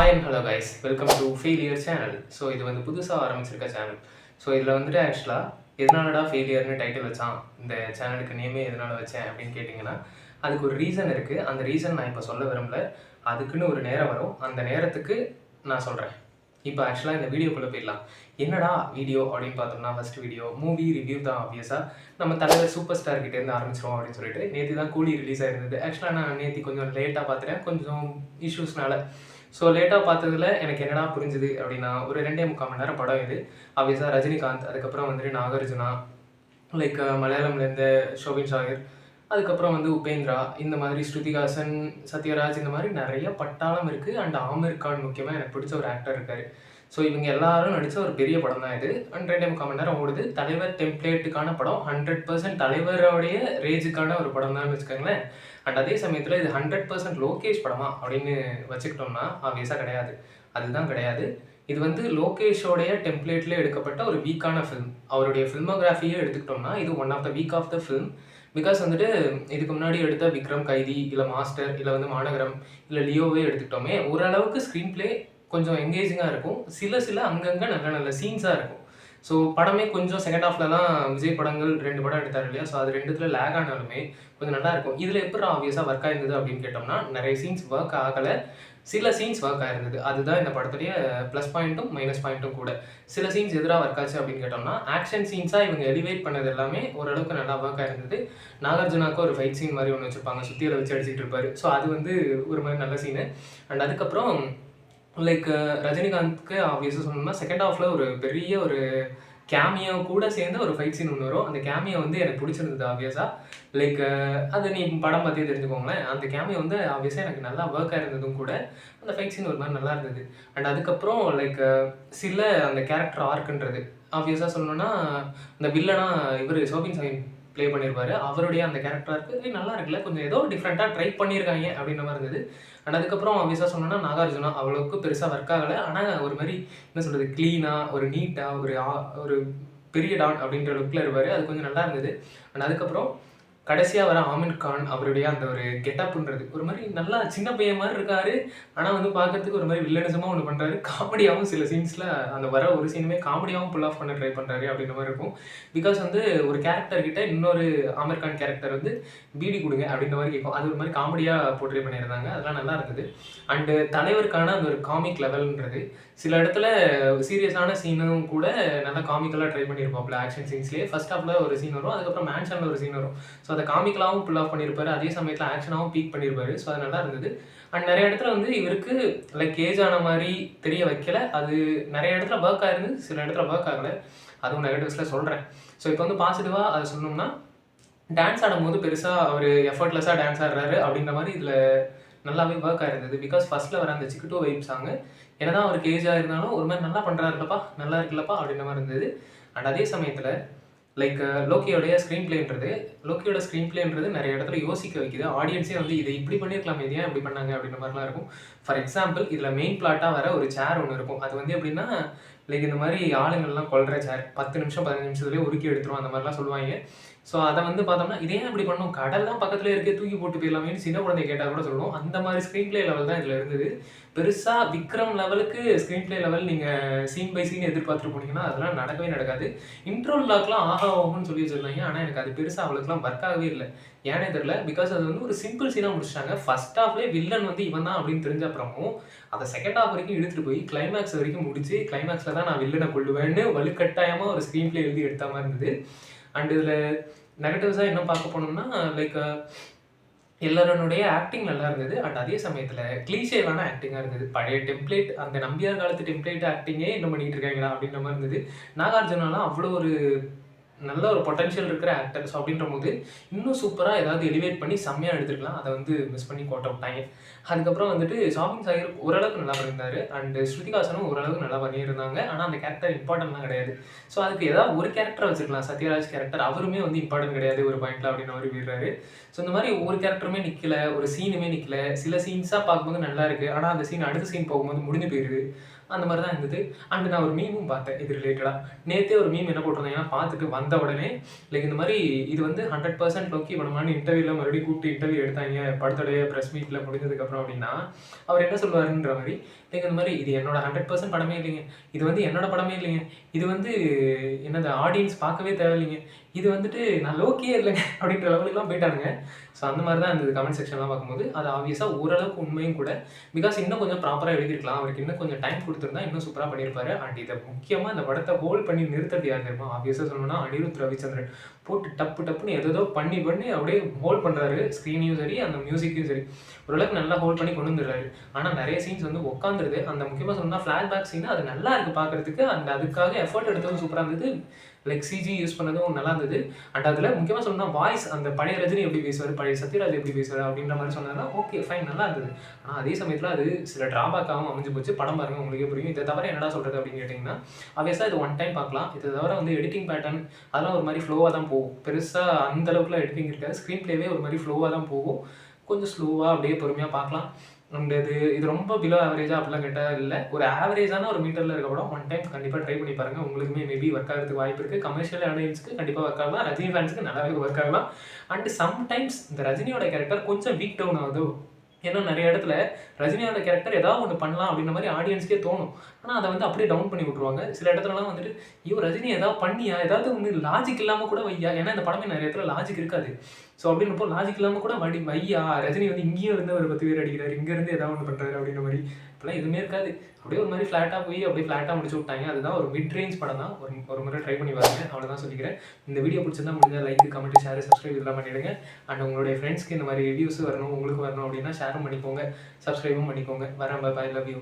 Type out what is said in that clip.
Hi and hello guys, welcome to failure channel. So இது வந்து புதுசாக ஆரம்பிச்சிருக்க சேனல். ஸோ இதில் வந்துட்டு ஆக்சுவலாக எதனாலடா ஃபெயிலியர்னு டைட்டில் வச்சான், இந்த சேனலுக்கு நேமே எதனால் வச்சேன் அப்படின்னு கேட்டிங்கன்னா, அதுக்கு ஒரு ரீசன் இருக்குது. அந்த ரீசன் நான் இப்போ சொல்ல விரும்பல. அதுக்குன்னு ஒரு நேரம் வரும். அந்த நேரத்துக்கு நான் சொல்கிறேன். இப்போ ஆக்சுவலாக இந்த வீடியோக்குள்ளே போயிடலாம். என்னடா வீடியோ அப்படின்னு பார்த்தோம்னா, ஃபஸ்ட் வீடியோ மூவி ரிவ்யூ தான். ஆப்வியஸாக நம்ம தலைவர் சூப்பர் ஸ்டார் கிட்டேருந்து ஆரம்பிச்சிரும் அப்படின்னு சொல்லிட்டு நேற்று தான் கூலி ரிலீஸ் ஆயிருந்தது. ஆக்சுவலாக நான் நேற்று கொஞ்சம் லேட்டாக பார்த்துட்டேன், கொஞ்சம் இஷ்யூஸ்னால. ஸோ லேட்டாக பார்த்ததுல எனக்கு என்னடா புரிஞ்சுது அப்படின்னா, ஒரு 2.75 மணி நேரம் படம் இது. ஆப்வியஸாக ரஜினிகாந்த், அதுக்கப்புறம் வந்துட்டு நாகார்ஜுனா, லைக் மலையாளம்லேருந்து ஷோபின் ஷாகிர், அதுக்கப்புறம் வந்து உபேந்திரா, இந்த மாதிரி ஸ்ருதிஹாசன், சத்யராஜ், இந்த மாதிரி நிறைய பட்டாளம் இருக்குது. அண்ட் ஆமீர் கான் முக்கியமாக எனக்கு பிடிச்ச ஒரு ஆக்டர் இருக்கார். ஸோ இவங்க எல்லாரும் நடித்த ஒரு பெரிய படம் தான் இது. அண்ட் 2.75 மணி நேரம் ஓடுது. தலைவர் டெம்ப்ளேட்டுக்கான படம், 100% தலைவரோடைய ரேஜுக்கான ஒரு படம் தான் வச்சுக்கோங்களேன். அண்ட் அதே சமயத்தில் இது 100% லோகேஷ் படமா அப்படின்னு வச்சுக்கிட்டோம்னா ஆப்வியஸாக கிடையாது. அதுதான் கிடையாது. இது வந்து லோகேஷோடைய டெம்ப்ளேட்லேயே எடுக்கப்பட்ட ஒரு வீக்கான ஃபிலிம். அவருடைய ஃபில்மோகிராஃபியே எடுத்துக்கிட்டோம்னா இது one of the weak of the film. Because வந்துட்டு இதுக்கு முன்னாடி எடுத்த விக்ரம், கைதி, இல்லை மாஸ்டர், இல்லை வந்து மாநகரம், இல்லை லியோவே எடுத்துக்கிட்டோமே, ஓரளவுக்கு ஸ்க்ரீன் பிளே கொஞ்சம் எங்கேஜிங்காக இருக்கும். சில அங்கங்கே நல்ல நல்ல சீன்ஸாக இருக்கும். ஸோ படமே கொஞ்சம் செகண்ட் ஹாஃபில் தான் விஜய் படங்கள் 2 படம் எடுத்தார் இல்லையா? ஸோ அது 2த்துல லேக் ஆனாலுமே கொஞ்சம் நல்லாயிருக்கும். இதில் எப்படி ஆப்வியஸாக ஒர்க் ஆயிருந்தது அப்படின்னு கேட்டோம்னா, நிறைய சீன்ஸ் ஒர்க் ஆகலை, சில சீன்ஸ் ஒர்க் ஆயிருந்தது. அதுதான் இந்த படத்துடைய ப்ளஸ் பாயிண்ட்டும் மைனஸ் பாயிண்ட்டும் கூட. சில சீன்ஸ் எதிராக ஒர்க் ஆச்சு அப்படின்னு கேட்டோம்னா, ஆக்ஷன் சீன்ஸாக இவங்க எலிவேட் பண்ணது எல்லாமே ஓரளவுக்கு நல்லா ஒர்க் ஆயிருந்தது. நாகார்ஜுனாவுக்கு ஒரு ஃபைட் சீன் மாதிரி ஒன்று வச்சுருப்பாங்க, சுத்தியில் வச்சு அடிச்சுட்டு இருப்பாரு. ஸோ அது வந்து ஒரு மாதிரி நல்ல சீனு. அண்ட் அதுக்கப்புறம் லைக் ரஜினிகாந்த்க்கு ஆப்வியஸாக சொல்லணும்னா, செகண்ட் ஹாஃபில் ஒரு பெரிய ஒரு கேமியோ கூட சேர்ந்து ஒரு ஃபைட் சீன் ஒன்று வரும். அந்த கேமியோ வந்து எனக்கு பிடிச்சிருந்தது ஆப்வியஸாக. லைக் அது நீ படம் பார்த்தே தெரிஞ்சுக்கோங்களேன். அந்த கேமியோ வந்து ஆப்வியஸாக எனக்கு நல்லா ஒர்க் ஆயிருந்ததும் கூட. அந்த ஃபைட் சீன் ஒரு மாதிரி நல்லா இருந்தது. அண்ட் அதுக்கப்புறம் லைக் சில அந்த கேரக்டர் ஆர்க்குன்றது ஆப்வியஸாக சொல்லணும்னா, இந்த வில்லனா இவர் சோபின் சாயின் ப்ளே பண்ணியிருப்பாரு. அவருடைய அந்த கேரக்டராக இருக்குது நல்லா இருக்குல்ல, கொஞ்சம் ஏதோ டிஃப்ரெண்ட்டாக ட்ரை பண்ணியிருக்காங்க அப்படின்ற மாதிரி இருந்தது. அண்ட் அதுக்கப்புறம் ஆப்வியஸாக சொன்னோன்னா, நாகார்ஜுனா அவ்வளோக்கு பெருசாக ஒர்க் ஆகலை. ஆனால் ஒரு மாதிரி என்ன சொல்கிறது, க்ளீனாக, ஒரு நீட்டாக, ஒரு பெரிய டான் அப்படின்ற லுக்கில் இருப்பார். அது கொஞ்சம் நல்லா இருந்தது. அண்ட் அதுக்கப்புறம் கடைசியாக வர ஆமீர் கான், அவருடைய அந்த ஒரு கெட்டப்புன்றது ஒரு மாதிரி நல்லா சின்ன பையன் மாதிரி இருக்காரு. ஆனால் வந்து பார்க்கறதுக்கு ஒரு மாதிரி வில்லனிசமாக ஒன்று பண்ணுறாரு. காமெடியாகவும் சில சீன்ஸில் அந்த வர ஒரு சீனுமே காமெடியாகவும் புல் ஆஃப் பண்ண ட்ரை பண்ணுறாரு அப்படின்ற மாதிரி இருக்கும். பிகாஸ் வந்து ஒரு கேரக்டர் கிட்ட இன்னொரு ஆமீர் கான் கேரக்டர் வந்து பீடி கொடுங்க அப்படின்ற மாதிரி கேட்கும். அது ஒரு மாதிரி காமெடியாக போர்ட்ரே பண்ணியிருந்தாங்க. அதெல்லாம் நல்லா இருந்தது. அண்டு தலைவருக்கான அந்த ஒரு காமிக் லெவல்ன்றது சில இடத்துல சீரியஸான சீனும் கூட நல்லா காமிக்கலாக ட்ரை பண்ணியிருப்பாப்புல. ஆக்ஷன் சீன்ஸ்லேயே ஃபர்ஸ்ட் ஹாஃபில் ஒரு சீன் வரும், அதுக்கப்புறம் மேன்ஷனில் ஒரு சீன் வரும். ஸோ அதை காமிக்கலாகவும் புல் ஆஃப் பண்ணியிருப்பாரு, அதே சமயத்தில் ஆக்ஷனாகவும் பீக் பண்ணியிருப்பாரு. ஸோ அது நல்லா இருந்தது. அண்ட் நிறைய இடத்துல வந்து இவருக்கு லைக் ஏஜ் ஆன மாதிரி தெரிய வைக்கல. அது நிறைய இடத்துல ஒர்க் ஆயிருந்து, சில இடத்துல ஒர்க் ஆகலை. அதுவும் நெகட்டிவ்ஸில் சொல்கிறேன். ஸோ இப்போ வந்து பாசிட்டிவாக அதை சொன்னோம்னா, டான்ஸ் ஆடும்போது பெருசாக அவர் எஃபர்ட்லெஸ்ஸாக டான்ஸ் ஆடுறாரு அப்படின்ற மாதிரி இதில் நல்லாவே ஒர்க் ஆயிருந்தது. பிகாஸ் ஃபர்ஸ்ட்டில் வர அந்த சிக்கு வைப் சாங்கு என்னதான் அவருக்கு ஏஜாக இருந்தாலும் ஒரு மாதிரி நல்லா பண்ணுறாருலப்பா, நல்லா இருக்குல்லப்பா அப்படின்ற மாதிரி இருந்தது. அண்ட் அதே சமயத்தில் லைக் லோக்கியோட ஸ்க்ரீன் பிளேன்றது நிறைய இடத்துல யோசிக்க வைக்குது. ஆடியன்ஸே வந்து இதை இப்படி பண்ணியிருக்கலாம், இது ஏன் இப்படி பண்ணாங்க அப்படின்ற மாதிரிலாம் இருக்கும். ஃபார் எக்ஸாம்பிள் இதில் மெயின் பிளாட்டாக வர ஒரு சேர் ஒன்று இருக்கும். அது வந்து எப்படின்னா, லைக் இந்த மாதிரி ஆளுங்கள்லாம் கொள்கிற சேர் 10 நிமிஷம் 15 நிமிஷத்துலேயே உருக்கி எடுத்துரும் அந்த மாதிரிலாம் சொல்லுவாங்க. ஸோ அதை வந்து பார்த்தோம்னா, இதே இப்படி பண்ணோம், கடல் தான் பக்கத்துலேயே இருக்குது, தூக்கி போட்டு போயிடலாமேன்னு சின்ன குழந்தை கேட்டால் கூட சொல்லுவோம். அந்த மாதிரி ஸ்க்ரீன் பிளே லெவல் தான் இதில் இருந்தது. பெருசாக விக்ரம் லெவலுக்கு ஸ்க்ரீன் பிளே லெவல் நீங்கள் சீன் பை சீன் எதிர்பார்த்துட்டு போனீங்கன்னா அதெல்லாம் நடக்கவே நடக்காது. இன்ட்ரோல் லாக்லாம் ஆஹா ஓஹோன்னு சொல்லி வச்சுருந்தாங்க. ஆனால் எனக்கு அது பெருசாக அவளுக்குலாம் ஒர்க் ஆகவே இல்லை. ஏனே தெரியல. பிகாஸ் அது வந்து ஒரு சிம்பிள் சீனாக முடிச்சிட்டாங்க. ஃபர்ஸ்ட் ஹாஃப்லேயே வில்லன் வந்து இவன் தான் அப்படின்னு தெரிஞ்ச அப்புறமும் அதை செகண்ட் ஹாஃப் வரைக்கும் இழுத்துட்டு போய் கிளைமேக்ஸ் வரைக்கும் முடிச்சு, கிளைமேக்ஸில் தான் நான் வில்லனை கொள்ளுவேன்னு வலுக்கட்டாயமாக ஒரு ஸ்க்ரீன் பிளே எழுதி எடுத்த மாதிரி இருந்தது. அண்ட் இதில் நெகட்டிவ்ஸாக என்ன பார்க்க போனோம்னா, லைக் எல்லாருடைய ஆக்டிங் நல்லா இருந்தது. அண்ட் அதே சமயத்தில் கிளீஷேவான ஆக்டிங்காக இருந்தது. பழைய டெம்ப்ளேட், அந்த நம்பியார் காலத்து டெம்ப்ளேட் ஆக்டிங்கே இன்னும் பண்ணிட்டு இருக்காங்களா அப்படின்ற மாதிரி இருந்தது. நாகார்ஜுனாலாம் அவ்வளோ ஒரு நல்ல ஒரு பொட்டன்ஷியல் இருக்கிற ஆக்டர்ஸ் அப்படின்ற போது இன்னும் சூப்பராக ஏதாவது எலிவேட் பண்ணி செம்மையாக எடுத்துருக்கலாம். அதை வந்து மிஸ் பண்ணி கோட்டை விட்டாங்க. அதுக்கப்புறம் வந்துட்டு ஷாபின் சாகர் ஓரளவுக்கு நல்லா பண்ணியிருந்தாரு. அண்டு ஸ்ருதிஹாசனும் ஓரளவுக்கு நல்லா பண்ணியிருந்தாங்க. ஆனால் அந்த கேரக்டர் இம்பார்ட்டன்ட்லாம் கிடையாது. ஸோ அதுக்கு ஏதாவது ஒரு கேரக்டர் வச்சுருக்கலாம். சத்யராஜ் கேரக்டர் அவருமே வந்து இம்பார்ட்டன்ட் கிடையாது ஒரு பாயிண்ட்ல அப்படின்னு மாதிரி விடுறாரு. ஸோ இந்த மாதிரி ஒவ்வொரு கேரக்டருமே நிற்கல, ஒரு சீனுமே நிற்கல. சில சீன்ஸாக பார்க்கும்போது நல்லா இருக்குது, ஆனால் அந்த சீன் அடுத்த சீன் போகும்போது முடிஞ்சு போயிடுது. அந்த மாதிரி தான் இருந்தது. அண்ட் நான் ஒரு மீமும் பார்த்தேன் இது ரிலேட்டடாக. நேற்றே ஒரு மீம் என்ன போட்டிருந்தேன்னா, பார்த்துட்டு வந்த வந்த உடனே லைக் இந்த மாதிரி இது வந்து 100% ஓகே இவனமான இன்டர்வியூவில் மறுபடியும் கூப்பிட்டு இன்டர்வியூ எடுத்தாங்க படத்தோடைய ப்ரெஸ் மீட்டில் முடிஞ்சதுக்கப்புறம் அப்படின்னா அவர் என்ன சொல்லுவாருன்ற மாதிரி லைக் இந்த மாதிரி இது என்னோட 100% படமே இல்லைங்க, இது வந்து என்னோட படமே இல்லைங்க, இது வந்து என்னது ஆடியன்ஸ் பார்க்கவே தேவையில்லைங்க, இது வந்துட்டு நான் லோக்கியே இல்லைங்க அப்படின்ற லெவலுக்குலாம் போயிட்டானுங்க. ஸோ அந்த மாதிரி தான் இருந்தது கமெண்ட் செக்ஷன்லாம் பார்க்கும்போது. அது ஆப்வியஸாக ஓரளவுக்கு உண்மையும் கூட. பிகாஸ் இன்னும் கொஞ்சம் ப்ராப்பராக எழுதியிருக்கலாம், அவருக்கு இன்னும் கொஞ்சம் டைம் கொடுத்துருந்தா இன்னும் சூப்பராக பண்ணியிருப்பாரு. அண்ட் இதை முக்கியமாக இந்த படத்தை ஹோல்ட் பண்ணி நிறுத்தது யார் தெரியுமா? ஆப்வியஸாக சொல்லணும்னா அனிருத் ரவிச்சந்திரன் போட்டு டப்புன்னு எதோ பண்ணி அப்படியே ஹோல்ட் பண்ணுறாரு. ஸ்க்ரீனையும் சரி அந்த மியூசிக்கையும் சரி ஓரளவுக்கு நல்லா ஹோல்ட் பண்ணி கொண்டு வந்துடுறாரு. ஆனால் நிறைய சீன்ஸ் வந்து உட்காந்துருது. அந்த முக்கியமாக சொன்னால் ஃப்ளாஷ்பேக் சீன் அது நல்லா இருக்குது பார்க்குறதுக்கு. அந்த அதுக்காக எஃபர்ட் எடுத்ததும் சூப்பராக இருந்தது. லைக் சிஜி யூஸ் பண்ணதும் நல்லா இருந்தது. அண்ட் அதில் முக்கியமாக சொன்னால் வாய்ஸ் அந்த பழைய ரஜினி எப்படி பேசுவார், பழைய சத்யராஜ் எப்படி பேசுவார் அப்படின்ற மாதிரி சொன்னார்னா ஓகே ஃபைன் நல்லா இருந்தது. ஆனால் அதே சமயத்தில் அது சில ட்ராபேக்காகவும் அமைஞ்சு போச்சு. படம் பாருங்கள் உங்களுக்கே புரியும். இதை தவிர என்னடா சொல்கிறது அப்படின்னு கேட்டிங்கன்னா ஆப்வியஸாக இது ஒன் டைம் பார்க்கலாம். இதை தவிர வந்து எடிட்டிங் பேட்டர்ன் அதெல்லாம் ஒரு மாதிரி ஃப்ளோவாக தான் போகும். பெருசாக அந்த அளவுக்குலாம் எடிட்டிங் இருக்காது. ஸ்க்ரீன் ப்ளேவே ஒரு மாதிரி ஃப்ளோவாக தான் போகும். கொஞ்சம் ஸ்லோவாக அப்படியே பொறுமையாக பார்க்கலாம். அண்ட் இது ரொம்ப பிலோ ஆவரேஜாக அப்படிலாம் கேட்டால் இல்லை, ஒரு ஆவரேஜான ஒரு மீட்டரில் இருக்க படம். ஒன் டைம் கண்டிப்பாக ட்ரை பண்ணி பாருங்கள். உங்களுக்குமே மேபி ஒர்க் ஆகிறதுக்கு வாய்ப்பு இருக்குது. கமர்ஷியல் ஆடியன்ஸுக்கு கண்டிப்பாக ஒர்க் ஆகலாம், ரஜினி ஃபேன்ஸுக்கு நல்லாவே ஒர்க் ஆகலாம். அண்ட் சம்டைம்ஸ் இந்த ரஜினியோட கேரக்டர் கொஞ்சம் வீக் டவுன் ஆகுது. ஏன்னா நிறைய இடத்துல ரஜினியோட கேரக்டர் ஏதாவது ஒன்று பண்ணலாம் அப்படின்ற மாதிரி ஆடியன்ஸ்க்கே தோணும். ஆனால் அதை வந்து அப்படியே டவுன் பண்ணி விட்ருவாங்க. சில இடத்துலலாம் வந்துட்டு ஐயோ ரஜினி ஏதாவது பண்ணியா, ஏதாவது ஒன்று லாஜிக் இல்லாமல் கூட வையா. ஏன்னா இந்த படமே நிறைய இடத்துல லாஜிக் இருக்காது. ஸோ அப்படின்றப்போ லாஜிக் இல்லாமல் கூட வையா ரஜினி வந்து இங்கேயும் இருந்து ஒரு 10 பேர் அடிக்கிறார், இங்கேருந்து ஏதாவது ஒன்று பண்ணுறாரு அப்படின்ற மாதிரி இப்போலாம் எதுவுமே இருக்காது. அப்படியே ஒரு மாதிரி ஃப்ளாட்டாக போய் அப்படியே ஃப்ளாட்டாக முடிச்சு விட்டாங்க. அதுதான் ஒரு மிட் ரேஞ்ச் படம் தான். ஒரு முறை ட்ரை பண்ணி பாருங்க. அவ்வளோதான் சொல்லிக்கிறேன். இந்த வீடியோ பிடிச்சிருந்தா முடிஞ்ச லைக், கமெண்ட், ஷேர், சப்ஸ்கிரைப் இதெல்லாம் பண்ணிவிடுங்க. அண்ட் உங்களுடைய ஃப்ரெண்ட்ஸ்க்கு இந்த மாதிரி ரிவ்யூஸ் வரணும், உங்களுக்கு வரணும் அப்படின்னா ஷேரும் பண்ணிக்கோங்க, சப்ஸ்கிரைபும் பண்ணிக்கோங்க. வரேன், பை, லவ் யூ.